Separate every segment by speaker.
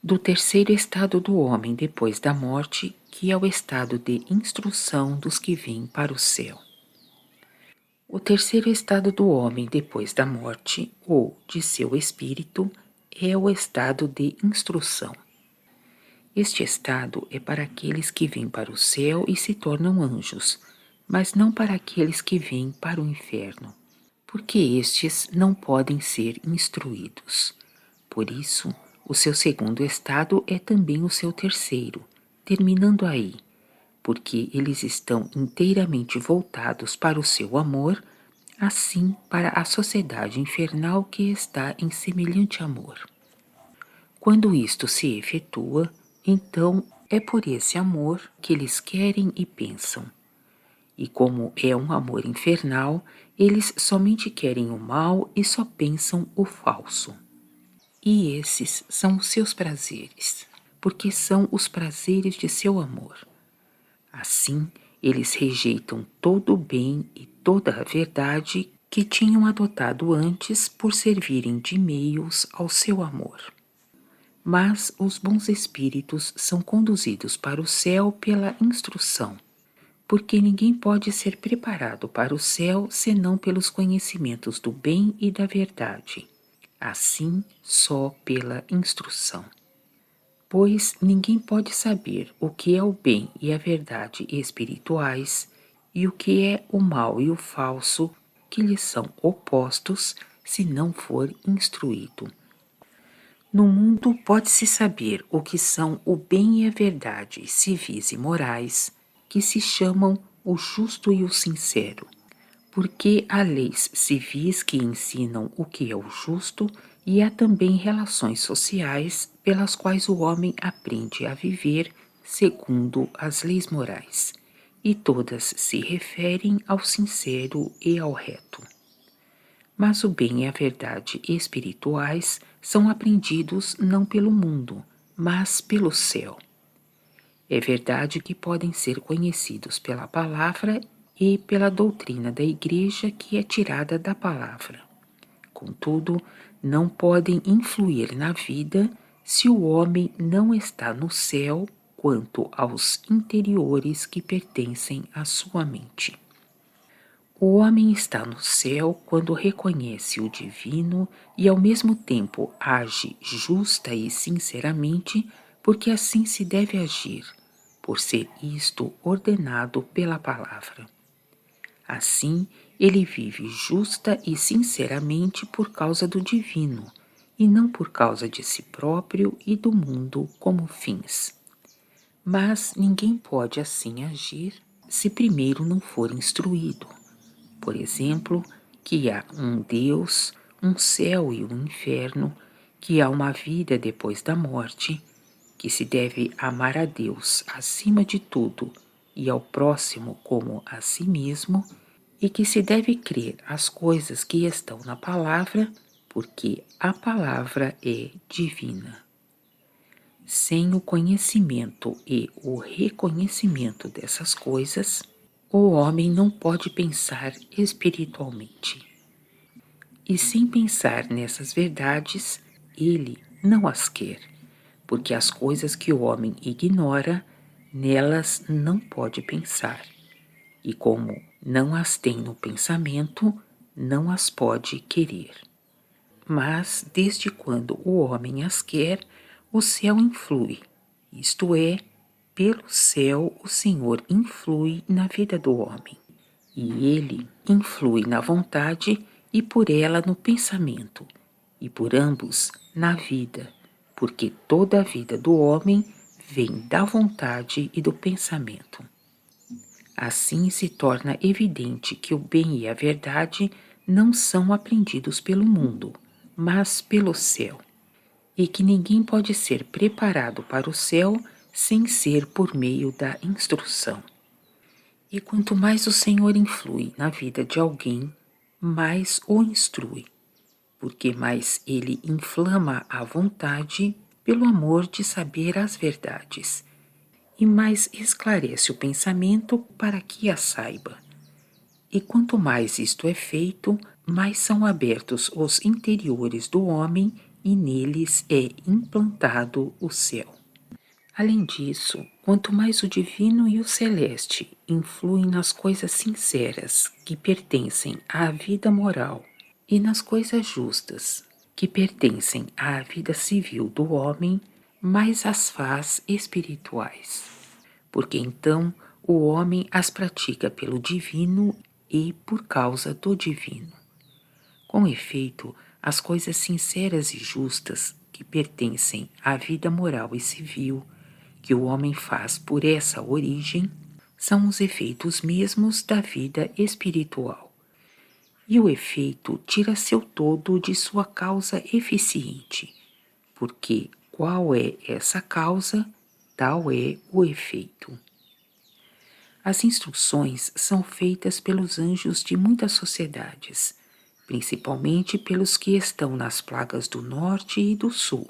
Speaker 1: do terceiro estado do homem depois da morte, que é o estado de instrução dos que vêm para o céu. O terceiro estado do homem depois da morte, ou de seu espírito, é o estado de instrução. Este estado é para aqueles que vêm para o céu e se tornam anjos, mas não para aqueles que vêm para o inferno, porque estes não podem ser instruídos. Por isso, o seu segundo estado é também o seu terceiro, terminando aí, porque eles estão inteiramente voltados para o seu amor, assim para a sociedade infernal que está em semelhante amor. Quando isto se efetua, então é por esse amor que eles querem e pensam. E como é um amor infernal, eles somente querem o mal e só pensam o falso. E esses são os seus prazeres, porque são os prazeres de seu amor. Assim, eles rejeitam todo o bem e toda a verdade que tinham adotado antes por servirem de meios ao seu amor. Mas os bons espíritos são conduzidos para o céu pela instrução, porque ninguém pode ser preparado para o céu senão pelos conhecimentos do bem e da verdade, assim só pela instrução. Pois ninguém pode saber o que é o bem e a verdade espirituais e o que é o mal e o falso, que lhes são opostos, se não for instruído. No mundo pode-se saber o que são o bem e a verdade civis e morais, que se chamam o justo e o sincero, porque há leis civis que ensinam o que é o justo e há também relações sociais pelas quais o homem aprende a viver segundo as leis morais, e todas se referem ao sincero e ao reto. Mas o bem e a verdade espirituais são aprendidos não pelo mundo, mas pelo céu. É verdade que podem ser conhecidos pela palavra e pela doutrina da Igreja que é tirada da palavra. Contudo, não podem influir na vida se o homem não está no céu quanto aos interiores que pertencem à sua mente. O homem está no céu quando reconhece o divino e ao mesmo tempo age justa e sinceramente, porque assim se deve agir, por ser isto ordenado pela palavra. Assim, ele vive justa e sinceramente por causa do divino, e não por causa de si próprio e do mundo como fins. Mas ninguém pode assim agir se primeiro não for instruído. Por exemplo, que há um Deus, um céu e um inferno, que há uma vida depois da morte, que se deve amar a Deus acima de tudo e ao próximo como a si mesmo, e que se deve crer as coisas que estão na palavra, porque a palavra é divina. Sem o conhecimento e o reconhecimento dessas coisas, o homem não pode pensar espiritualmente. E sem pensar nessas verdades, ele não as quer, porque as coisas que o homem ignora, nelas não pode pensar. E como não as tem no pensamento, não as pode querer. Mas, desde quando o homem as quer, o céu influi, isto é, pelo céu o Senhor influi na vida do homem, e ele influi na vontade e por ela no pensamento, e por ambos na vida, porque toda a vida do homem vem da vontade e do pensamento. Assim se torna evidente que o bem e a verdade não são aprendidos pelo mundo, mas pelo céu, e que ninguém pode ser preparado para o céu sem ser por meio da instrução. E quanto mais o Senhor influi na vida de alguém, mais o instrui, porque mais ele inflama a vontade pelo amor de saber as verdades, e mais esclarece o pensamento para que a saiba. E quanto mais isto é feito, mais são abertos os interiores do homem e neles é implantado o céu. Além disso, quanto mais o divino e o celeste influem nas coisas sinceras que pertencem à vida moral e nas coisas justas que pertencem à vida civil do homem, mais as faz espirituais, porque então o homem as pratica pelo divino e por causa do divino. Com efeito, as coisas sinceras e justas que pertencem à vida moral e civil que o homem faz por essa origem são os efeitos mesmos da vida espiritual. E o efeito tira seu todo de sua causa eficiente, porque qual é essa causa, tal é o efeito. As instruções são feitas pelos anjos de muitas sociedades, principalmente pelos que estão nas plagas do norte e do sul,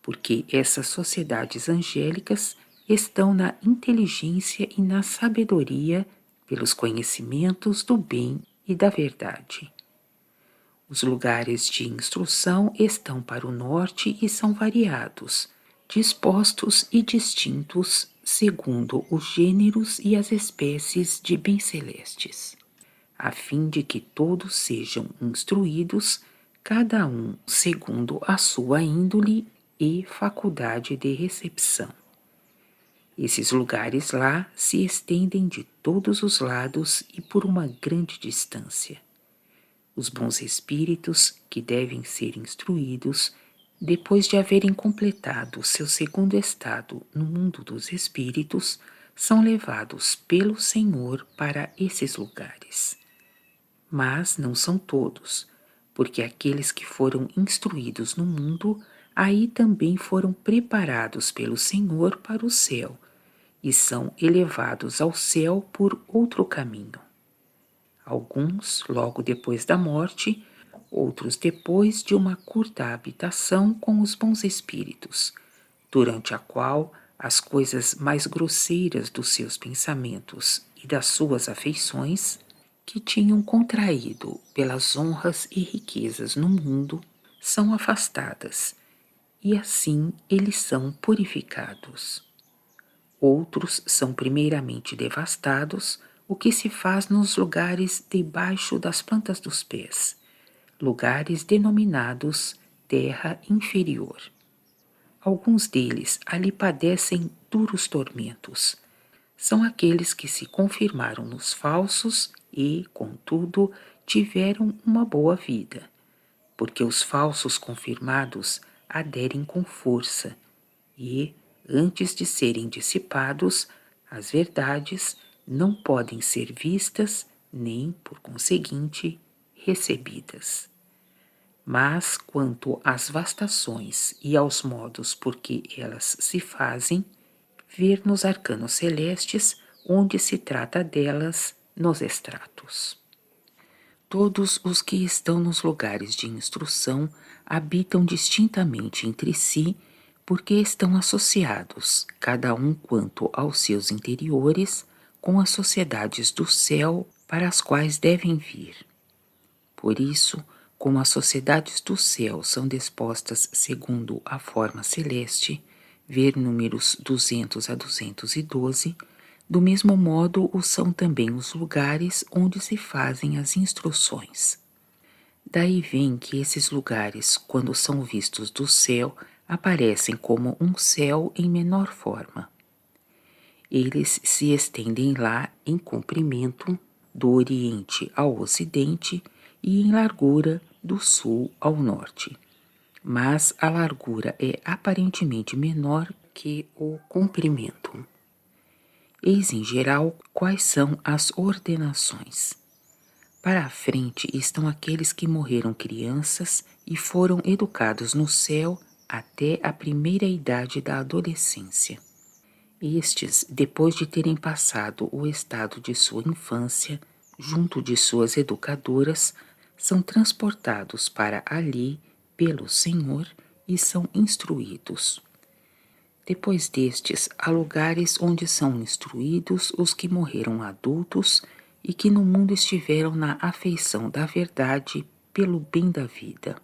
Speaker 1: porque essas sociedades angélicas estão na inteligência e na sabedoria pelos conhecimentos do bem e da verdade. Os lugares de instrução estão para o norte e são variados, dispostos e distintos segundo os gêneros e as espécies de bens celestes, a fim de que todos sejam instruídos, cada um segundo a sua índole e faculdade de recepção. Esses lugares lá se estendem de todos os lados e por uma grande distância. Os bons espíritos, que devem ser instruídos, depois de haverem completado seu segundo estado no mundo dos espíritos, são levados pelo Senhor para esses lugares. Mas não são todos, porque aqueles que foram instruídos no mundo aí também foram preparados pelo Senhor para o céu e são elevados ao céu por outro caminho. Alguns logo depois da morte, outros depois de uma curta habitação com os bons espíritos, durante a qual as coisas mais grosseiras dos seus pensamentos e das suas afeições, que tinham contraído pelas honras e riquezas no mundo, são afastadas, e assim eles são purificados. Outros são primeiramente devastados, o que se faz nos lugares debaixo das plantas dos pés, lugares denominados terra inferior. Alguns deles ali padecem duros tormentos. São aqueles que se confirmaram nos falsos e, contudo, tiveram uma boa vida, porque os falsos confirmados aderem com força e, antes de serem dissipados, as verdades não podem ser vistas nem, por conseguinte, recebidas. Mas quanto às vastações e aos modos por que elas se fazem, ver nos arcanos celestes, onde se trata delas nos extratos. Todos os que estão nos lugares de instrução habitam distintamente entre si, porque estão associados, cada um quanto aos seus interiores, com as sociedades do céu para as quais devem vir. Por isso, como as sociedades do céu são dispostas segundo a forma celeste, ver números 200 a 212, do mesmo modo o são também os lugares onde se fazem as instruções. Daí vem que esses lugares, quando são vistos do céu, aparecem como um céu em menor forma. Eles se estendem lá em comprimento, do oriente ao ocidente, e em largura, do sul ao norte. Mas a largura é aparentemente menor que o comprimento. Eis em geral quais são as ordenações. Para a frente estão aqueles que morreram crianças e foram educados no céu até a primeira idade da adolescência. Estes, depois de terem passado o estado de sua infância, junto de suas educadoras, são transportados para ali pelo Senhor e são instruídos. Depois destes, há lugares onde são instruídos os que morreram adultos e que no mundo estiveram na afeição da verdade pelo bem da vida.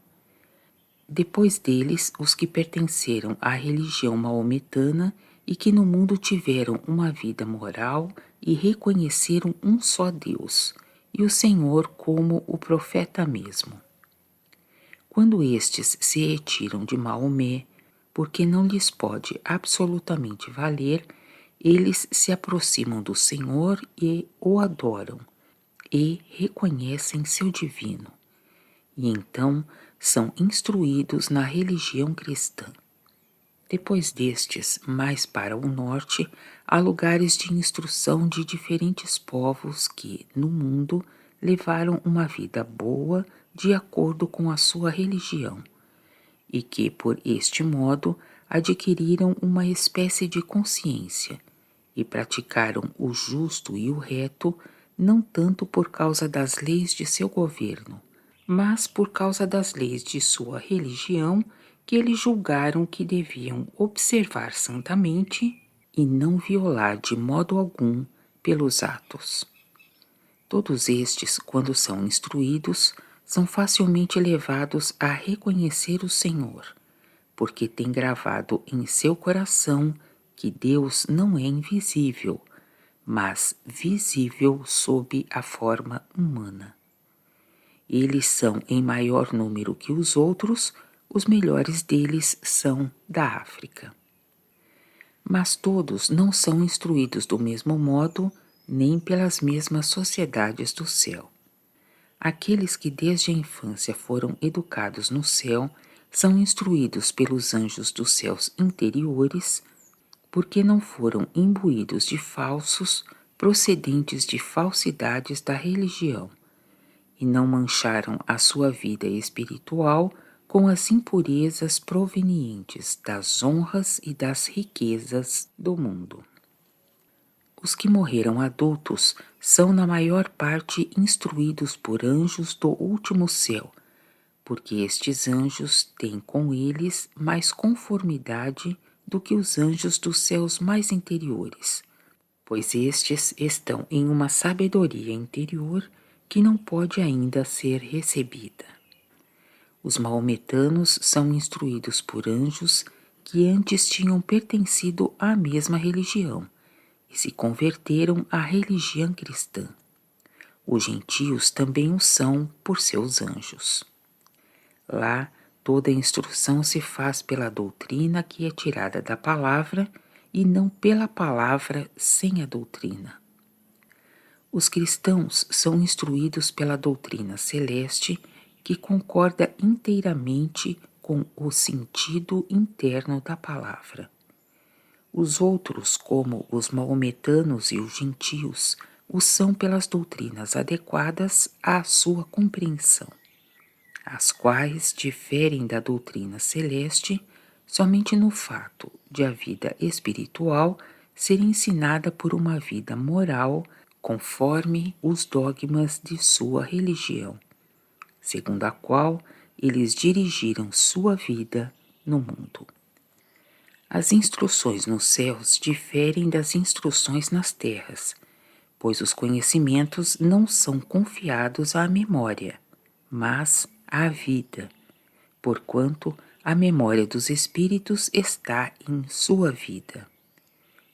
Speaker 1: Depois deles, os que pertenceram à religião maometana e que no mundo tiveram uma vida moral e reconheceram um só Deus, e o Senhor como o profeta mesmo. Quando estes se retiram de Maomé, porque não lhes pode absolutamente valer, eles se aproximam do Senhor e o adoram, e reconhecem seu divino, e então são instruídos na religião cristã. Depois destes, mais para o norte, há lugares de instrução de diferentes povos que, no mundo, levaram uma vida boa de acordo com a sua religião, e que, por este modo, adquiriram uma espécie de consciência e praticaram o justo e o reto, não tanto por causa das leis de seu governo, mas por causa das leis de sua religião, que eles julgaram que deviam observar santamente e não violar de modo algum pelos atos. Todos estes, quando são instruídos, são facilmente levados a reconhecer o Senhor, porque têm gravado em seu coração que Deus não é invisível, mas visível sob a forma humana. Eles são em maior número que os outros, os melhores deles são da África. Mas todos não são instruídos do mesmo modo, nem pelas mesmas sociedades do céu. Aqueles que desde a infância foram educados no céu são instruídos pelos anjos dos céus interiores, porque não foram imbuídos de falsos procedentes de falsidades da religião, e não mancharam a sua vida espiritual com as impurezas provenientes das honras e das riquezas do mundo. Os que morreram adultos são na maior parte instruídos por anjos do último céu, porque estes anjos têm com eles mais conformidade do que os anjos dos céus mais interiores, pois estes estão em uma sabedoria interior que não pode ainda ser recebida. Os maometanos são instruídos por anjos que antes tinham pertencido à mesma religião e se converteram à religião cristã. Os gentios também o são por seus anjos. Lá, toda a instrução se faz pela doutrina que é tirada da palavra e não pela palavra sem a doutrina. Os cristãos são instruídos pela doutrina celeste que concorda inteiramente com o sentido interno da palavra. Os outros, como os maometanos e os gentios, o são pelas doutrinas adequadas à sua compreensão, as quais diferem da doutrina celeste somente no fato de a vida espiritual ser ensinada por uma vida moral conforme os dogmas de sua religião, segundo a qual eles dirigiram sua vida no mundo. As instruções nos céus diferem das instruções nas terras, pois os conhecimentos não são confiados à memória, mas à vida, porquanto a memória dos espíritos está em sua vida,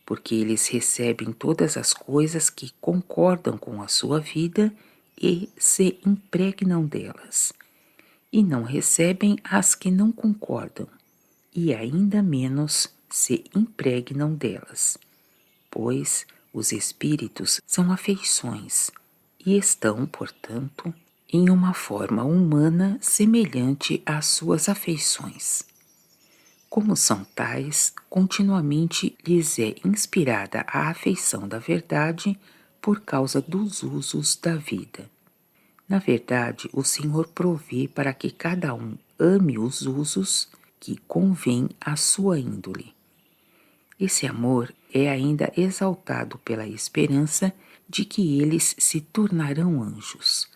Speaker 1: porque eles recebem todas as coisas que concordam com a sua vida e se impregnam delas, e não recebem as que não concordam, e ainda menos se impregnam delas, pois os espíritos são afeições e estão, portanto, em uma forma humana semelhante às suas afeições. Como são tais, continuamente lhes é inspirada a afeição da verdade por causa dos usos da vida. Na verdade, o Senhor provê para que cada um ame os usos que convém à sua índole. Esse amor é ainda exaltado pela esperança de que eles se tornarão anjos.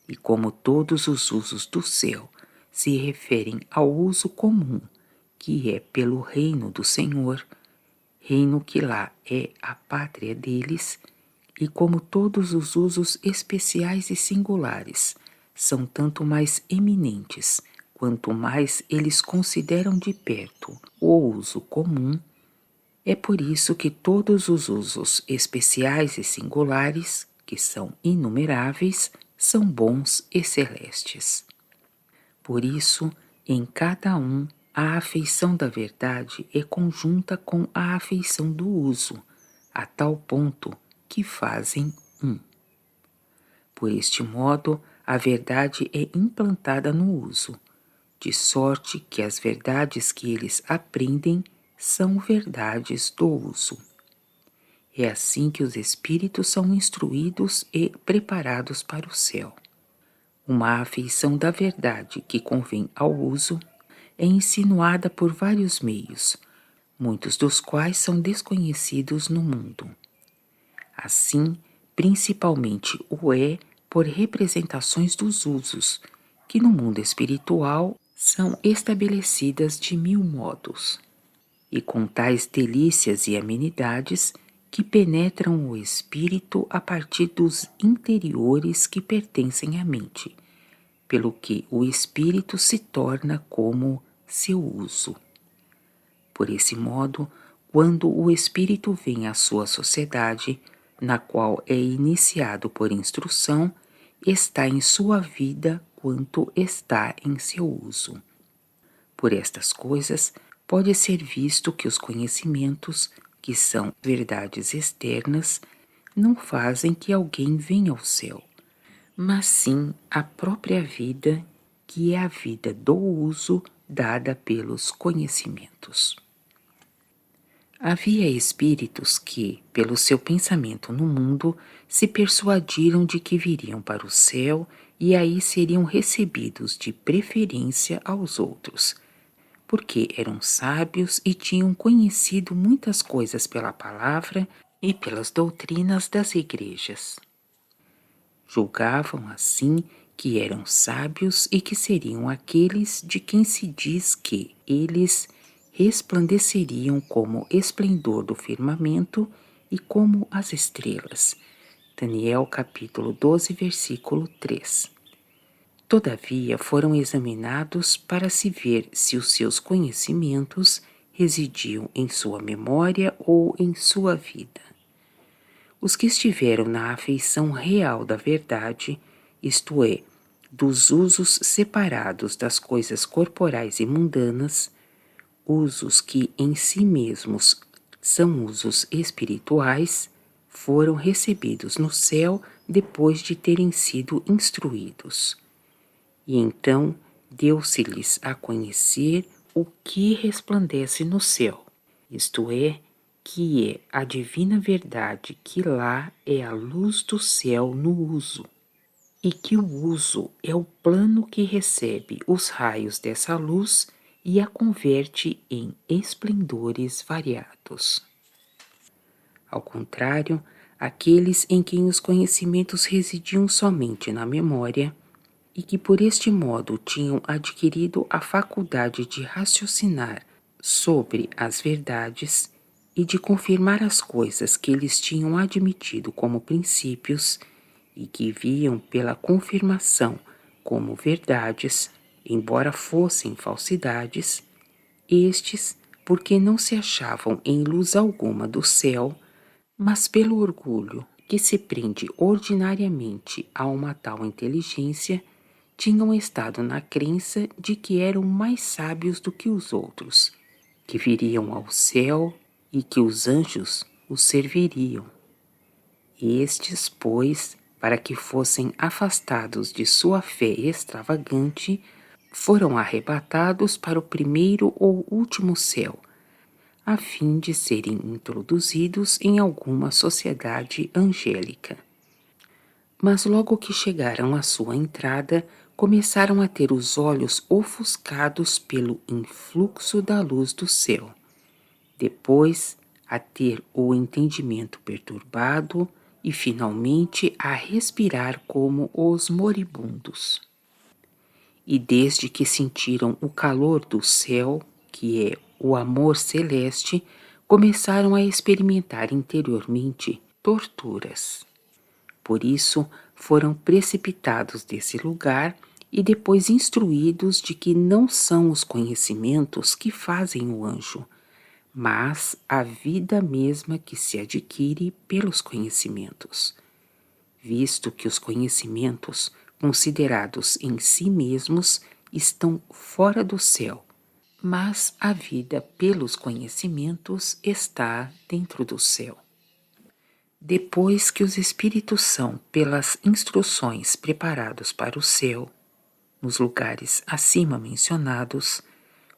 Speaker 1: E como todos os usos do céu se referem ao uso comum, que é pelo reino do Senhor, reino que lá é a pátria deles, e como todos os usos especiais e singulares são tanto mais eminentes quanto mais eles consideram de perto o uso comum. É por isso que todos os usos especiais e singulares, que são inumeráveis, são bons e celestes. Por isso, em cada um, a afeição da verdade é conjunta com a afeição do uso, a tal ponto que fazem um. Por este modo, a verdade é implantada no uso, de sorte que as verdades que eles aprendem são verdades do uso. É assim que os espíritos são instruídos e preparados para o céu. Uma afeição da verdade que convém ao uso é insinuada por vários meios, muitos dos quais são desconhecidos no mundo. Assim, principalmente o é por representações dos usos, que no mundo espiritual são estabelecidas de 1000 modos, e com tais delícias e amenidades que penetram o espírito a partir dos interiores que pertencem à mente, pelo que o espírito se torna como seu uso. Por esse modo, quando o espírito vem à sua sociedade, na qual é iniciado por instrução, está em sua vida quanto está em seu uso. Por estas coisas, pode ser visto que os conhecimentos, que são verdades externas, não fazem que alguém venha ao céu, mas sim a própria vida, que é a vida do uso dada pelos conhecimentos. Havia espíritos que, pelo seu pensamento no mundo, se persuadiram de que viriam para o céu e aí seriam recebidos de preferência aos outros, porque eram sábios e tinham conhecido muitas coisas pela palavra e pelas doutrinas das igrejas. Julgavam assim que eram sábios e que seriam aqueles de quem se diz que eles resplandeceriam como esplendor do firmamento e como as estrelas. Daniel capítulo 12, versículo 3. Todavia foram examinados para se ver se os seus conhecimentos residiam em sua memória ou em sua vida. Os que estiveram na afeição real da verdade, isto é, dos usos separados das coisas corporais e mundanas, usos que em si mesmos são usos espirituais, foram recebidos no céu depois de terem sido instruídos. E então deu-se-lhes a conhecer o que resplandece no céu, isto é, que é a divina verdade que lá é a luz do céu no uso, e que o uso é o plano que recebe os raios dessa luz e a converte em esplendores variados. Ao contrário, aqueles em quem os conhecimentos residiam somente na memória, e que por este modo tinham adquirido a faculdade de raciocinar sobre as verdades e de confirmar as coisas que eles tinham admitido como princípios e que viam pela confirmação como verdades, embora fossem falsidades, estes, porque não se achavam em luz alguma do céu, mas pelo orgulho que se prende ordinariamente a uma tal inteligência, tinham estado na crença de que eram mais sábios do que os outros, que viriam ao céu e que os anjos os serviriam. Estes, pois, para que fossem afastados de sua fé extravagante, foram arrebatados para o primeiro ou último céu, a fim de serem introduzidos em alguma sociedade angélica. Mas logo que chegaram à sua entrada, começaram a ter os olhos ofuscados pelo influxo da luz do céu, depois a ter o entendimento perturbado e finalmente a respirar como os moribundos. E desde que sentiram o calor do céu, que é o amor celeste, começaram a experimentar interiormente torturas. Por isso foram precipitados desse lugar e depois instruídos de que não são os conhecimentos que fazem o anjo, mas a vida mesma que se adquire pelos conhecimentos, visto que os conhecimentos, considerados em si mesmos, estão fora do céu, mas a vida pelos conhecimentos está dentro do céu. Depois que os espíritos são, pelas instruções, preparados para o céu, nos lugares acima mencionados,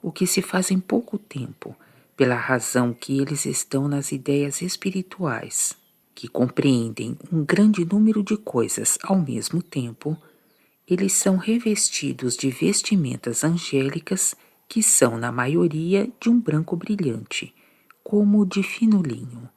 Speaker 1: o que se faz em pouco tempo, pela razão que eles estão nas ideias espirituais, que compreendem um grande número de coisas ao mesmo tempo, eles são revestidos de vestimentas angélicas que são, na maioria, de um branco brilhante, como de fino linho,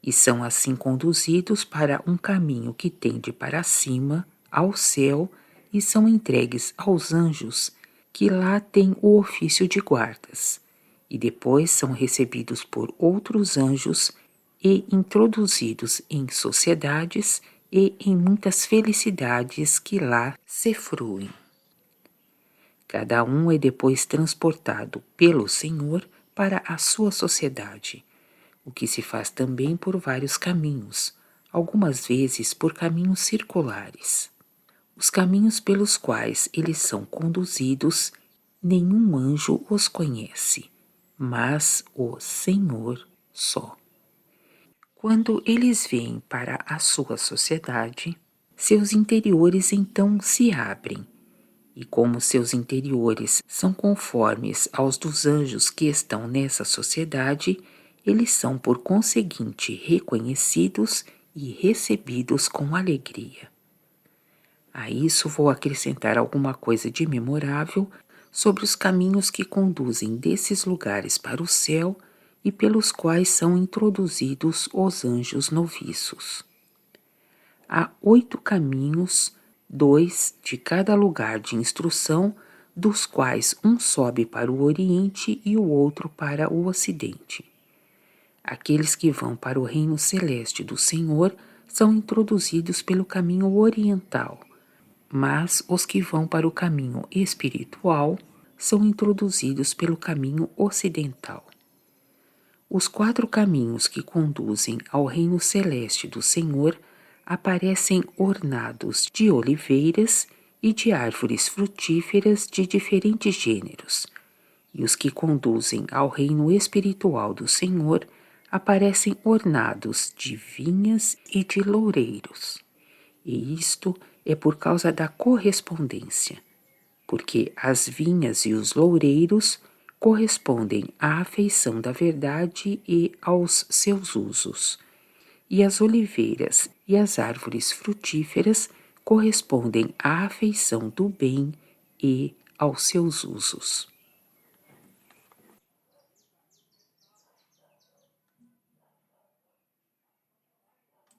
Speaker 1: e são assim conduzidos para um caminho que tende para cima, ao céu, e são entregues aos anjos, que lá têm o ofício de guardas, e depois são recebidos por outros anjos e introduzidos em sociedades e em muitas felicidades que lá se fruem. Cada um é depois transportado pelo Senhor para a sua sociedade, o que se faz também por vários caminhos, algumas vezes por caminhos circulares. Os caminhos pelos quais eles são conduzidos, nenhum anjo os conhece, mas o Senhor só. Quando eles vêm para a sua sociedade, seus interiores então se abrem, e como seus interiores são conformes aos dos anjos que estão nessa sociedade, eles são por conseguinte reconhecidos e recebidos com alegria. A isso vou acrescentar alguma coisa de memorável sobre os caminhos que conduzem desses lugares para o céu e pelos quais são introduzidos os anjos noviços. Há 8 caminhos, 2 de cada lugar de instrução, dos quais um sobe para o Oriente e o outro para o Ocidente. Aqueles que vão para o reino celeste do Senhor são introduzidos pelo caminho oriental, mas os que vão para o caminho espiritual são introduzidos pelo caminho ocidental. Os 4 caminhos que conduzem ao reino celeste do Senhor aparecem ornados de oliveiras e de árvores frutíferas de diferentes gêneros, e os que conduzem ao reino espiritual do Senhor aparecem ornados de vinhas e de loureiros. E isto é por causa da correspondência, porque as vinhas e os loureiros correspondem à afeição da verdade e aos seus usos, e as oliveiras e as árvores frutíferas correspondem à afeição do bem e aos seus usos.